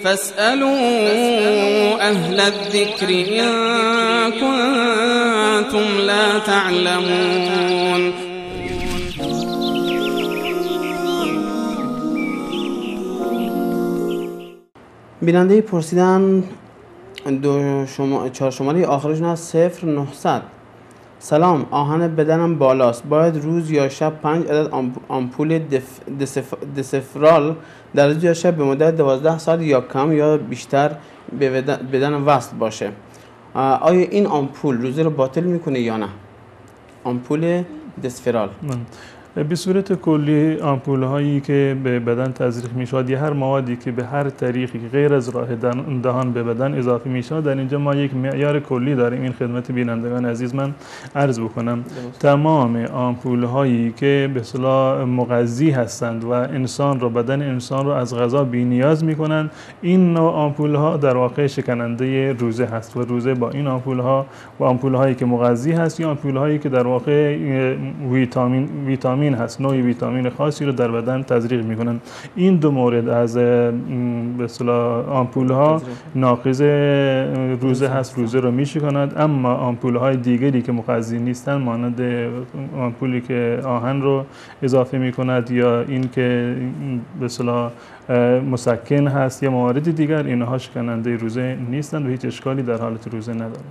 فاسألوا أهل الذكر إن كنتم لا تعلمون. بیننده پرسیدن 4 شماره آخرشون از 0900. سلام، آهن بدنم بالاست، باید روز یا شب 5 عدد آمپول دسفرال در روز یا شب به مدت 12 ساعت یا کم یا بیشتر به بدن وصل باشه. آیا این آمپول روزه رو باطل میکنه یا نه؟ آمپول دسفرال به صورت کلی آمپول هایی که به بدن تزریق می شود یا هر موادی که به هر طریقی غیر از راه دهان به بدن اضافه می شود، در اینجا ما یک معیار کلی داریم. این خدمت بینندگان عزیز من عرض بکنم تمام آمپول هایی که به اصطلاح مغذی هستند و بدن انسان رو از غذا بی‌نیاز می کنند، این نوع آمپول ها در واقع شکننده روزه هست و روزه با این آمپول ها و آمپول هایی که مغذی هست یا آمپول هایی که در واقع ویتامین هست، نوع ویتامین خاصی رو در بدن تزریق میکنن، این دو مورد از به اصطلاح آمپول ها ناقض روزه هست، روزه رو میشکند. اما آمپول های دیگری که مغذی نیستن مانند آمپولی که آهن رو اضافه میکند یا این که به اصطلاح مسکن هست یا موارد دیگر، اینها شکننده روزه نیستند و هیچ اشکالی در حالت روزه ندارند.